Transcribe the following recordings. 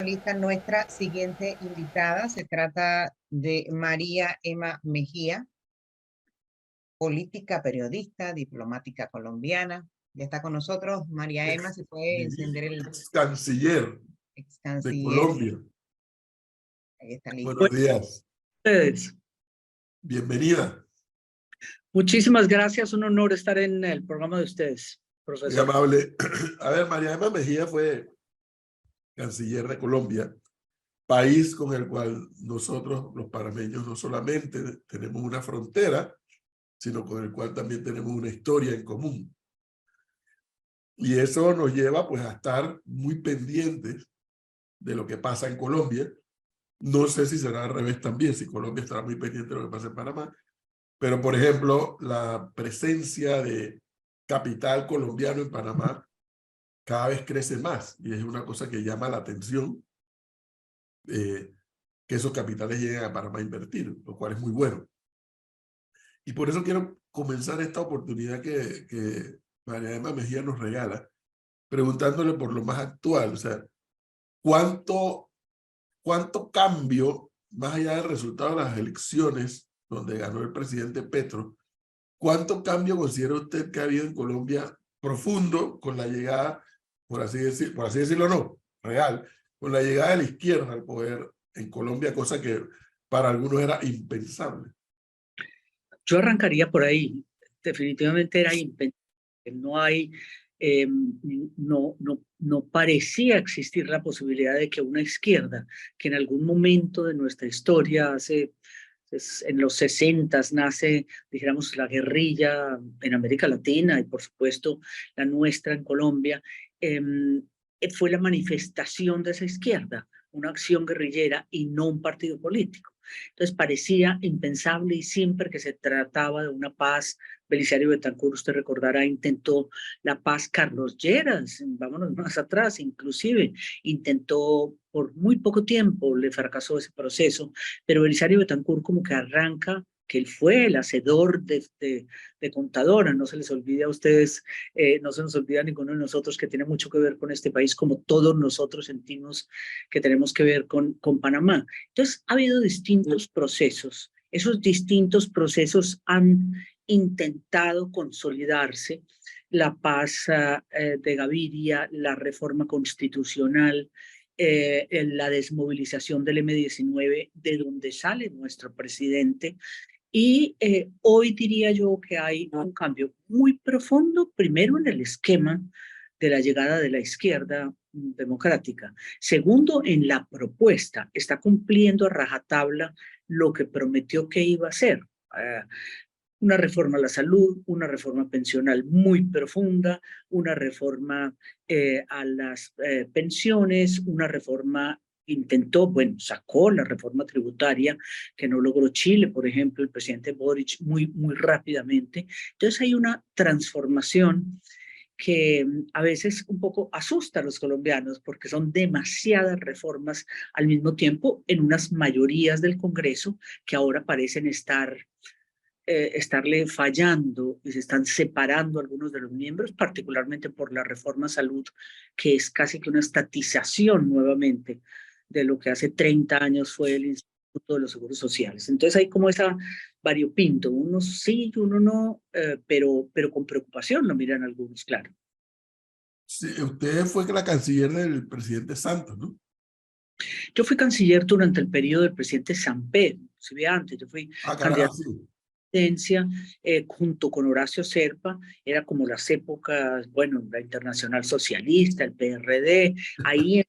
Lista nuestra siguiente invitada. Se trata de María Emma Mejía, política, periodista, diplomática colombiana. Ya está con nosotros. María Emma, se puede encender el Ex canciller ex de canciller. Colombia. Ahí está listo. Buenos días. Ustedes. Bienvenida. Muchísimas gracias, un honor estar en el programa de ustedes, Muy profesor. amable. A ver, María Emma Mejía fue canciller de Colombia, país con el cual nosotros, los panameños, no solamente tenemos una frontera, sino con el cual también tenemos una historia en común. Y eso nos lleva pues a estar muy pendientes de lo que pasa en Colombia. No sé si será al revés también, si Colombia estará muy pendiente de lo que pasa en Panamá. Pero, por ejemplo, la presencia de capital colombiano en Panamá cada vez crece más y es una cosa que llama la atención que esos capitales lleguen a Panamá a invertir, lo cual es muy bueno. Y por eso quiero comenzar esta oportunidad que María Emma Mejía nos regala, preguntándole por lo más actual, o sea, ¿cuánto cambio, más allá del resultado de las elecciones donde ganó el presidente Petro, cuánto cambio considera usted que ha habido en Colombia profundo con la llegada, por así decirlo no, real, con la llegada de la izquierda al poder en Colombia, cosa que para algunos era impensable? Yo arrancaría por ahí. Definitivamente era impensable. No hay, no parecía existir la posibilidad de que una izquierda, que en algún momento de nuestra historia, en los 60 nace, dijéramos, la guerrilla en América Latina y por supuesto la nuestra en Colombia, fue la manifestación de esa izquierda, una acción guerrillera y no un partido político. Entonces parecía impensable y siempre que se trataba de una paz, Belisario Betancur, usted recordará, intentó la paz. Carlos Lleras, vámonos más atrás, inclusive intentó por muy poco tiempo, le fracasó ese proceso, pero Belisario Betancur como que arranca que él fue el hacedor de Contadora. No se les olvide a ustedes, no se nos olvida a ninguno de nosotros que tiene mucho que ver con este país, como todos nosotros sentimos que tenemos que ver con Panamá. Entonces, ha habido distintos procesos. Esos distintos procesos han intentado consolidarse. La paz de Gaviria, la reforma constitucional, la desmovilización del M-19, de donde sale nuestro presidente. Y hoy diría yo que hay un cambio muy profundo, primero en el esquema de la llegada de la izquierda democrática. Segundo, en la propuesta. Está cumpliendo a rajatabla lo que prometió que iba a hacer. Una reforma a la salud, una reforma pensional muy profunda, una reforma a las pensiones, una reforma intentó, bueno, sacó la reforma tributaria que no logró Chile, por ejemplo, el presidente Boric muy rápidamente. Entonces hay una transformación que a veces un poco asusta a los colombianos porque son demasiadas reformas al mismo tiempo en unas mayorías del Congreso que ahora parecen estarle fallando y se están separando algunos de los miembros, particularmente por la reforma a salud, que es casi que una estatización nuevamente de lo que hace 30 años fue el Instituto de los Seguros Sociales. Entonces hay como esa variopinto, uno sí y uno no, pero con preocupación lo miran algunos, claro. Sí, usted fue la canciller del presidente Santos, ¿no? Yo fui canciller durante el periodo del presidente Samper, si ve antes, yo fui candidato Sí. Junto con Horacio Serpa, era como las épocas, bueno, la Internacional Socialista, el PRD, ahí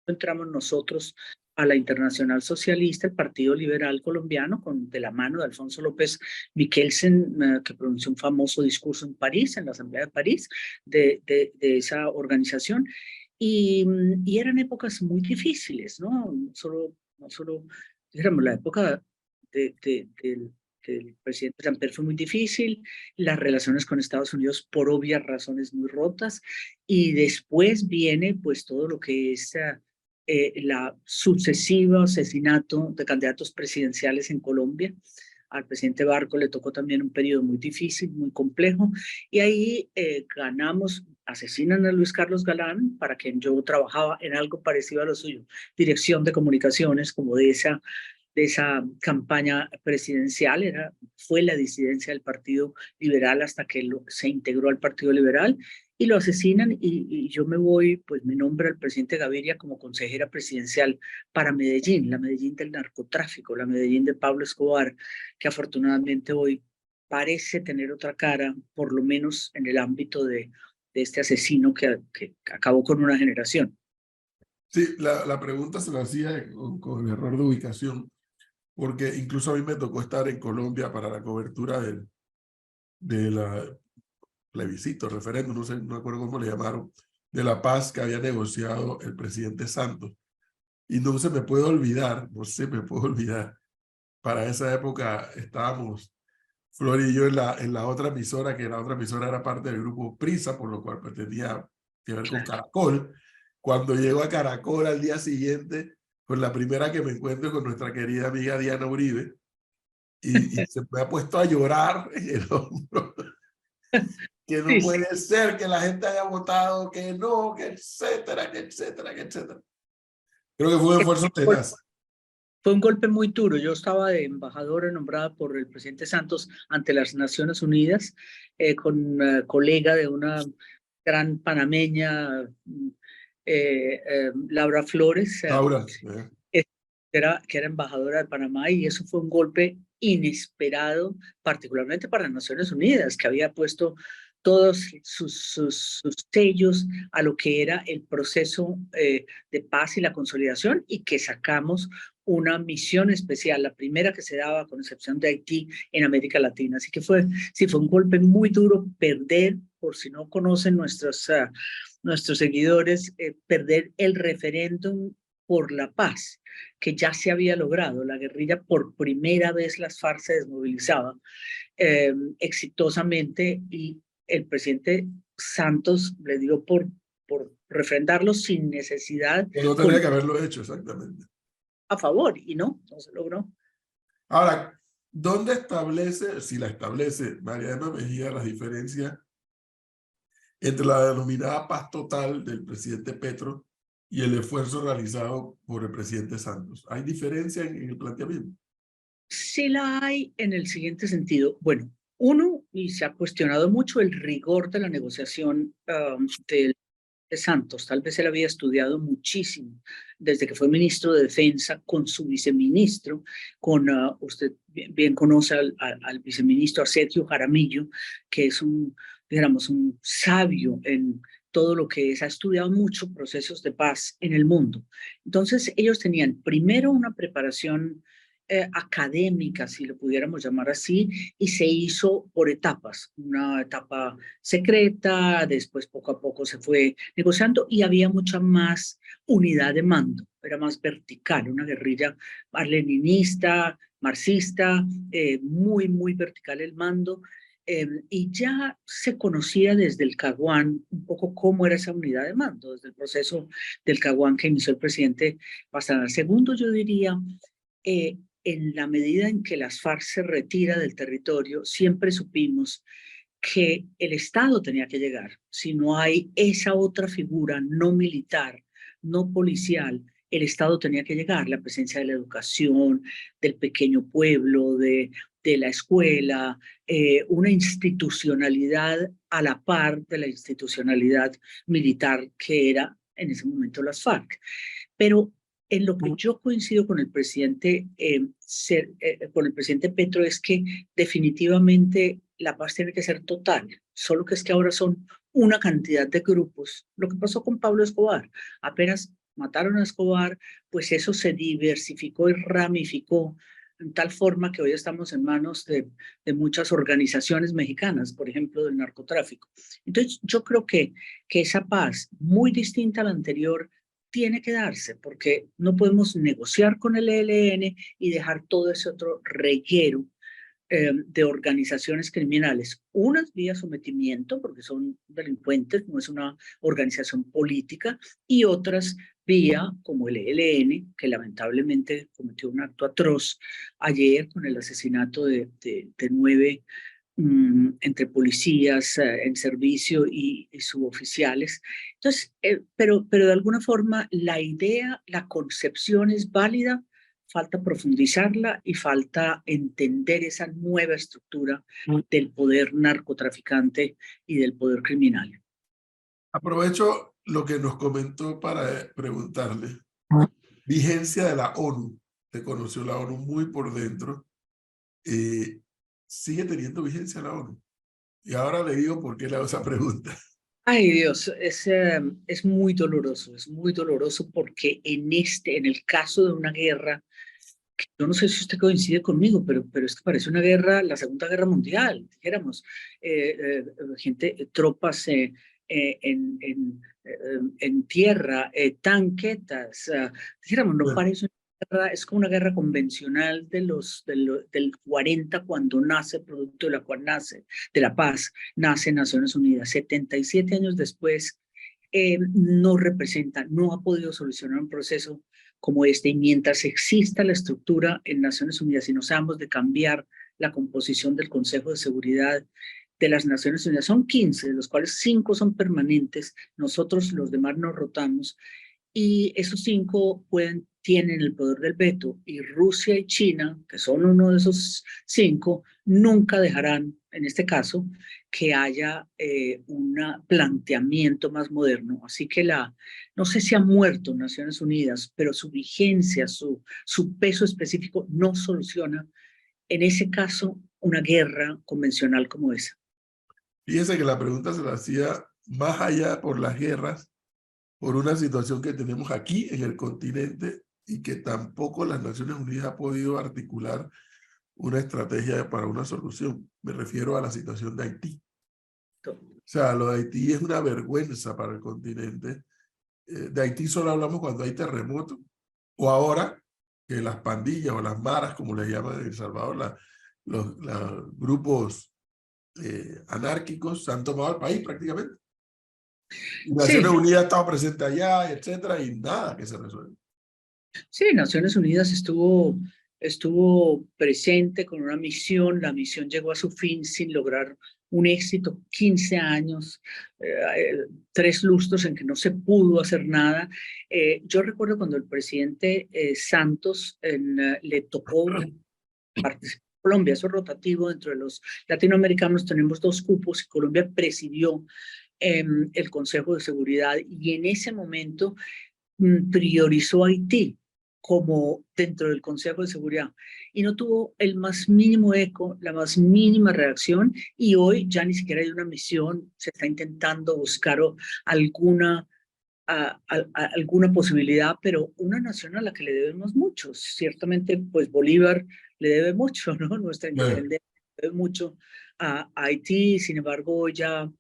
entramos nosotros a la Internacional Socialista, el Partido Liberal Colombiano, de la mano de Alfonso López Miquelsen, que pronunció un famoso discurso en París, en la Asamblea de París, de esa organización, y eran épocas muy difíciles, ¿no? No solo digamos, la época del presidente Samper fue muy difícil, las relaciones con Estados Unidos por obvias razones muy rotas, y después viene pues todo lo que es la sucesiva asesinato de candidatos presidenciales en Colombia, al presidente Barco le tocó también un periodo muy difícil, muy complejo, y ahí ganamos, asesinan a Luis Carlos Galán, para quien yo trabajaba en algo parecido a lo suyo, dirección de comunicaciones, como de esa campaña presidencial, fue la disidencia del Partido Liberal hasta que se integró al Partido Liberal, y lo asesinan, y yo me voy, pues me nombra el presidente Gaviria como consejera presidencial para Medellín, la Medellín del narcotráfico, la Medellín de Pablo Escobar, que afortunadamente hoy parece tener otra cara, por lo menos en el ámbito de este asesino que acabó con una generación. Sí, la pregunta se la hacía con el error de ubicación, porque incluso a mí me tocó estar en Colombia para la cobertura de la plebiscito, referéndum, no sé, no recuerdo cómo le llamaron, de la paz que había negociado el presidente Santos. Y no se me puede olvidar, no se me puede olvidar, para esa época estábamos, Flor y yo, en la otra emisora, que la otra emisora era parte del grupo Prisa, por lo cual pues, tenía que ver con Caracol. Cuando llego a Caracol al día siguiente, pues la primera que me encuentro es con nuestra querida amiga Diana Uribe, y se me ha puesto a llorar en el hombro. Que no puede ser que la gente haya votado, que no, que etcétera, que etcétera, que etcétera. Creo que fue un esfuerzo tenaz. Fue un golpe muy duro. Yo estaba de embajadora nombrada por el presidente Santos ante las Naciones Unidas, con una colega de una gran panameña, Laura Flores, Laura, que era embajadora de Panamá, y eso fue un golpe inesperado, particularmente para las Naciones Unidas, que había puesto todos sus sellos a lo que era el proceso de paz y la consolidación, y que sacamos una misión especial, la primera que se daba, con excepción de Haití, en América Latina. Así que sí, fue un golpe muy duro perder, por si no conocen nuestros seguidores, perder el referéndum por la paz, que ya se había logrado. La guerrilla, por primera vez las FARC se desmovilizaba exitosamente, y el presidente Santos le dio por refrendarlo sin necesidad. no tenía que haberlo hecho, exactamente. A favor, y no se logró. Ahora, ¿dónde establece, si la establece María Emma Mejía, las diferencias entre la denominada paz total del presidente Petro y el esfuerzo realizado por el presidente Santos? ¿Hay diferencia en el planteamiento? Sí la hay, en el siguiente sentido. Bueno, uno, y se ha cuestionado mucho el rigor de la negociación de Santos. Tal vez él había estudiado muchísimo desde que fue ministro de Defensa con su viceministro, usted bien conoce al viceministro Sergio Jaramillo, que es digamos, un sabio en todo lo que es, ha estudiado mucho procesos de paz en el mundo. Entonces, ellos tenían primero una preparación académica, si lo pudiéramos llamar así, y se hizo por etapas, una etapa secreta, después poco a poco se fue negociando, y había mucha más unidad de mando, era más vertical, una guerrilla leninista, marxista, muy, muy vertical el mando, y ya se conocía desde el Caguán un poco cómo era esa unidad de mando, desde el proceso del Caguán que inició el presidente Pastrana. Segundo, yo diría, en la medida en que las FARC se retira del territorio, siempre supimos que el Estado tenía que llegar. Si no hay esa otra figura no militar, no policial, el Estado tenía que llegar. La presencia de la educación, del pequeño pueblo, de la escuela, una institucionalidad a la par de la institucionalidad militar que era en ese momento las FARC. Pero en lo que yo coincido con el presidente Petro es que definitivamente la paz tiene que ser total, solo que es que ahora son una cantidad de grupos. Lo que pasó con Pablo Escobar, apenas mataron a Escobar, pues eso se diversificó y ramificó en tal forma que hoy estamos en manos de muchas organizaciones mexicanas, por ejemplo, del narcotráfico. Entonces, yo creo que esa paz, muy distinta a la anterior, tiene que darse, porque no podemos negociar con el ELN y dejar todo ese otro reguero de organizaciones criminales, unas vía sometimiento, porque son delincuentes, no es una organización política, y otras vía, como el ELN, que lamentablemente cometió un acto atroz ayer con el asesinato de 9 entre policías en servicio y suboficiales. Entonces, pero de alguna forma la idea, la concepción es válida, falta profundizarla y falta entender esa nueva estructura del poder narcotraficante y del poder criminal. Aprovecho lo que nos comentó para preguntarle. Vigencia de la ONU. Te conoció la ONU muy por dentro. ¿Sigue teniendo vigencia la ONU? Y ahora le digo por qué le hago esa pregunta. Ay, Dios, es muy doloroso porque en el caso de una guerra, que yo no sé si usted coincide conmigo, pero es que parece una guerra, la Segunda Guerra Mundial, dijéramos, tropas en tierra, tanquetas, dijéramos, no Bueno, parece una guerra, es como una guerra convencional del 40 cuando nace, producto de la cual nace, de la paz, nace Naciones Unidas. 77 años después, no representa, no ha podido solucionar un proceso como este, y mientras exista la estructura en Naciones Unidas y no seamos de cambiar la composición del Consejo de Seguridad de las Naciones Unidas, son 15, de los cuales 5 son permanentes, nosotros los demás nos rotamos, y esos 5 tienen el poder del veto, y Rusia y China, que son uno de esos 5, nunca dejarán, en este caso, que haya un planteamiento más moderno. Así que no sé si ha muerto Naciones Unidas, pero su vigencia, su peso específico no soluciona, en ese caso, una guerra convencional como esa. fíjese que la pregunta se la hacía más allá por las guerras, por una situación que tenemos aquí en el continente y que tampoco las Naciones Unidas ha podido articular una estrategia para una solución. Me refiero a la situación de Haití. O sea, lo de Haití es una vergüenza para el continente. De Haití solo hablamos cuando hay terremotos, o ahora que las pandillas o las maras, como le llaman en El Salvador, los grupos anárquicos han tomado el país prácticamente. Y Naciones Sí, Unidas ha estado presente allá, etcétera, y nada que se resuelve. sí, Naciones Unidas estuvo presente con una misión, la misión llegó a su fin sin lograr un éxito, 15 años, 3 lustros en que no se pudo hacer nada. Yo recuerdo cuando el presidente Santos le tocó participar en Colombia, eso es rotativo, dentro de los latinoamericanos tenemos 2 cupos y Colombia presidió el Consejo de Seguridad, y en ese momento priorizó a Haití como dentro del Consejo de Seguridad y no tuvo el más mínimo eco, la más mínima reacción, y hoy ya ni siquiera hay una misión, se está intentando buscar alguna, alguna posibilidad, pero una nación a la que le debemos mucho, ciertamente pues Bolívar le debe mucho, ¿no? Nuestra independencia le debe mucho a Haití, sin embargo hoy ya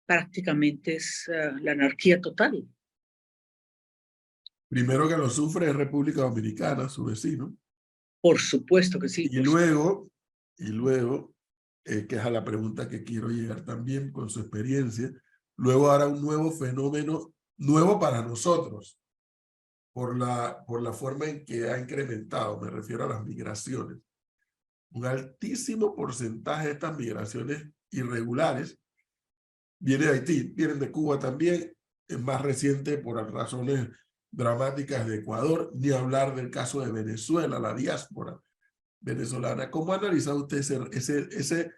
prácticamente es la anarquía total. Primero que lo sufre es República Dominicana, su vecino, Por supuesto que sí, y por supuesto. luego, que es a la pregunta que quiero llegar también con su experiencia, luego hará un nuevo fenómeno, nuevo para nosotros, por la forma en que ha incrementado, me refiero a las migraciones. Un altísimo porcentaje de estas migraciones irregulares viene de Haití, vienen de Cuba también, es más reciente por razones dramáticas de Ecuador, ni hablar del caso de Venezuela, la diáspora venezolana. ¿Cómo ha analizado usted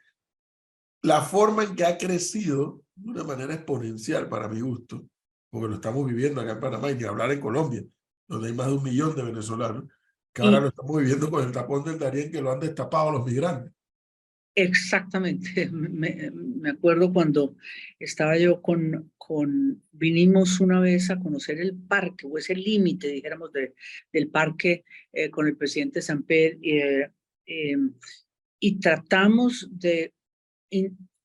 la forma en que ha crecido de una manera exponencial para mi gusto? Porque lo estamos viviendo acá en Panamá y ni hablar en Colombia, donde hay más de 1 millón de venezolanos, que ahora lo Y estamos viviendo con el tapón del Darién que lo han destapado los migrantes. exactamente, me acuerdo cuando estaba yo vinimos una vez a conocer el parque, o ese límite, dijéramos, del parque con el presidente Samper, y tratamos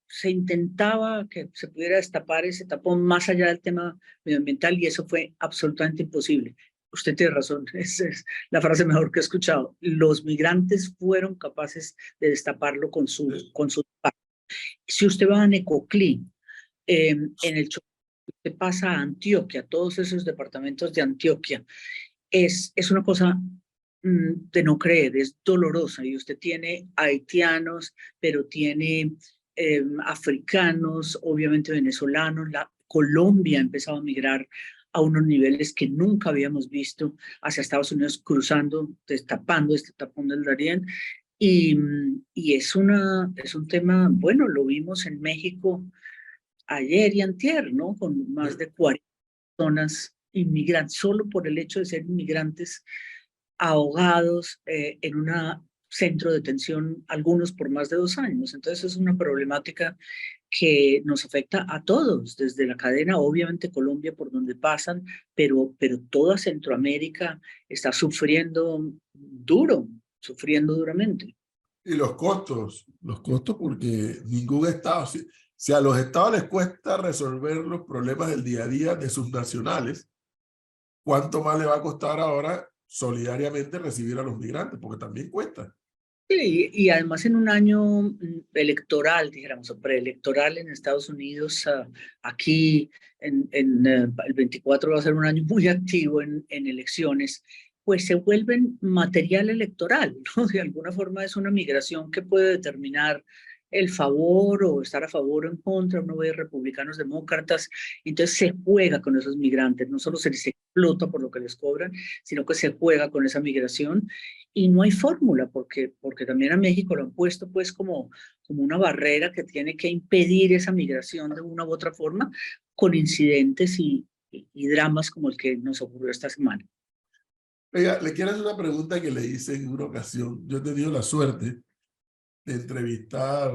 se intentaba que se pudiera destapar ese tapón más allá del tema medioambiental, y eso fue absolutamente imposible. usted tiene razón, es la frase mejor que he escuchado. Los migrantes fueron capaces de destaparlo con su tapa. Si usted va a Necoclí, en el Chocó, usted pasa a Antioquia, todos esos departamentos de Antioquia, es una cosa de no creer, es dolorosa, y usted tiene haitianos, pero tiene africanos, obviamente venezolanos. Colombia ha empezado a migrar a unos niveles que nunca habíamos visto hacia Estados Unidos, cruzando, destapando este tapón del Darién. Y es un tema, bueno, lo vimos en México ayer y antier, ¿no? Con más de 40 personas inmigrantes, solo por el hecho de ser inmigrantes, ahogados en un centro de detención, algunos por más de 2 años. Entonces es una problemática que nos afecta a todos, desde la cadena, obviamente Colombia por donde pasan, pero toda Centroamérica está sufriendo duro, sufriendo duramente. Y los costos porque ningún estado, si a los estados les cuesta resolver los problemas del día a día de sus nacionales, ¿cuánto más le va a costar ahora solidariamente recibir a los migrantes? Porque también cuesta. Sí, y además en un año electoral, dijéramos, o preelectoral en Estados Unidos, aquí el 24 va a ser un año muy activo en elecciones, pues se vuelven material electoral, ¿no? De alguna forma es una migración que puede determinar el favor o estar a favor o en contra. Uno ve republicanos, demócratas, entonces se juega con esos migrantes, no solo se les explota por lo que les cobran, sino que se juega con esa migración. Y no hay fórmula, porque también a México lo han puesto pues como una barrera que tiene que impedir esa migración de una u otra forma, con incidentes y dramas como el que nos ocurrió esta semana. Oiga, le quiero hacer una pregunta que le hice en una ocasión. Yo he tenido la suerte de entrevistar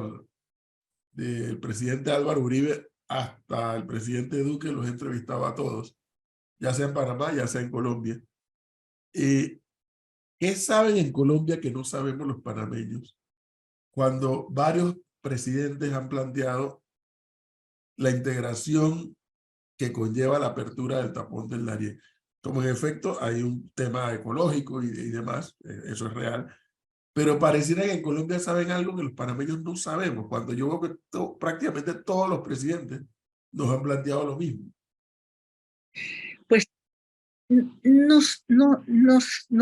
del presidente Álvaro Uribe hasta el presidente Duque, los he entrevistado a todos, ya sea en Panamá, ya sea en Colombia. ¿Qué saben en Colombia que no sabemos los panameños? Cuando varios presidentes han planteado la integración que conlleva la apertura del tapón del Darién. Como en efecto hay un tema ecológico y demás, eso es real, pero pareciera que en Colombia saben algo que los panameños no sabemos, cuando yo veo que prácticamente todos los presidentes nos han planteado lo mismo. Pues no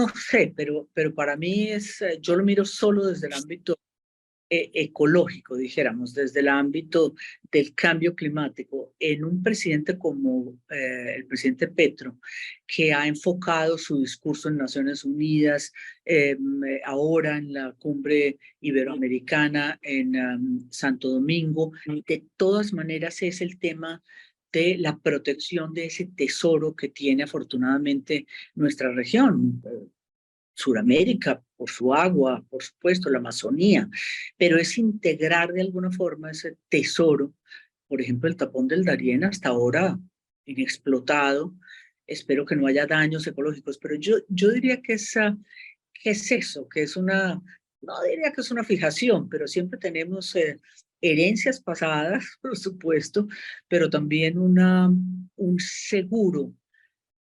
sé, pero para mí yo lo miro solo desde el ámbito ecológico, dijéramos, desde el ámbito del cambio climático, en un presidente como el presidente Petro, que ha enfocado su discurso en Naciones Unidas, ahora en la cumbre iberoamericana en Santo Domingo. De todas maneras es el tema de la protección de ese tesoro que tiene afortunadamente nuestra región. Suramérica, por su agua, por supuesto, la Amazonía, pero es integrar de alguna forma ese tesoro. Por ejemplo, el tapón del Darién hasta ahora inexplotado. Espero que no haya daños ecológicos, pero yo diría que es eso, que es no diría que es una fijación, pero siempre tenemos herencias pasadas, por supuesto, pero también un seguro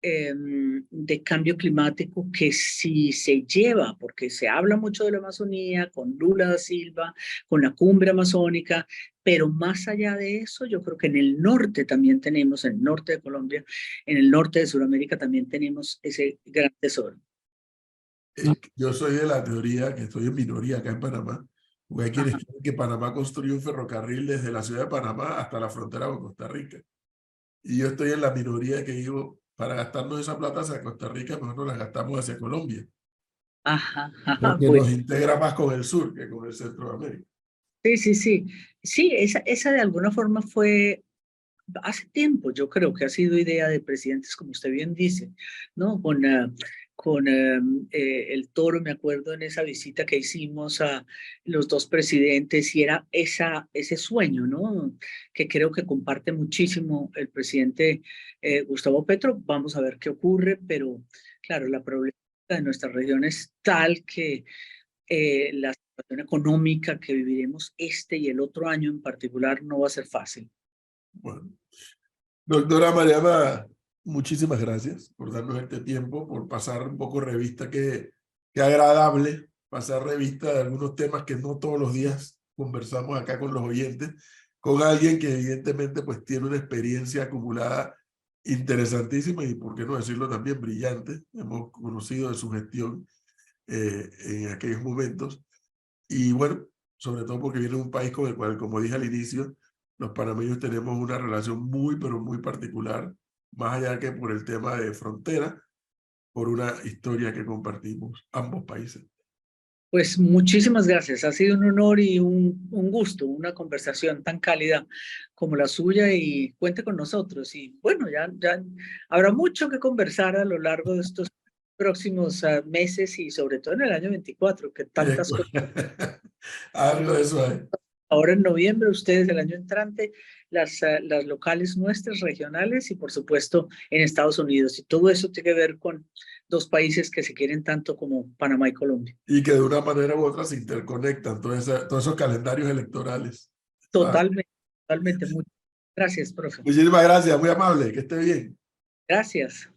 de cambio climático que si se lleva, porque se habla mucho de la Amazonía, con Lula da Silva, con la cumbre amazónica, pero más allá de eso, yo creo que en el norte también tenemos, en el norte de Colombia, en el norte de Sudamérica también tenemos ese gran tesoro. Yo soy de la teoría, que estoy en minoría acá en Panamá, porque hay quienes creen que Panamá construyó un ferrocarril desde la ciudad de Panamá hasta la frontera con Costa Rica. Y yo estoy en la minoría que digo, para gastarnos esa plata hacia Costa Rica, mejor nos la gastamos hacia Colombia. Porque Pues nos integra más con el sur que con el centro de América. sí. Sí, esa de alguna forma fue hace tiempo. Yo creo que ha sido idea de presidentes, como usted bien dice, ¿no? Con el Toro, me acuerdo en esa visita que hicimos a los dos presidentes, y era ese sueño, ¿no? Que creo que comparte muchísimo el presidente Gustavo Petro. Vamos a ver qué ocurre, pero claro, la problemática de nuestra región es tal que la situación económica que viviremos este y el otro año en particular no va a ser fácil. Bueno, doctora Mariana, muchísimas gracias por darnos este tiempo, por pasar un poco revista, que agradable pasar revista de algunos temas que no todos los días conversamos acá con los oyentes, con alguien que evidentemente pues tiene una experiencia acumulada interesantísima y, por qué no decirlo, también brillante. Hemos conocido de su gestión en aquellos momentos. Y bueno, sobre todo porque viene de un país con el cual, como dije al inicio, los panameños tenemos una relación muy, pero muy particular, más allá que por el tema de frontera, por una historia que compartimos ambos países. Pues muchísimas gracias. Ha sido un honor y un gusto, una conversación tan cálida como la suya, y cuente con nosotros. Y bueno, ya habrá mucho que conversar a lo largo de estos próximos meses y sobre todo en el año 24, que tantas cosas. Algo de eso hay. Ahora en noviembre, ustedes el año entrante, las locales nuestras, regionales, y por supuesto en Estados Unidos. Y todo eso tiene que ver con dos países que se quieren tanto como Panamá y Colombia. Y que de una manera u otra se interconectan todos esos calendarios electorales. Totalmente, totalmente. Muchas gracias, profe. Muchísimas gracias, muy amable, que esté bien. Gracias.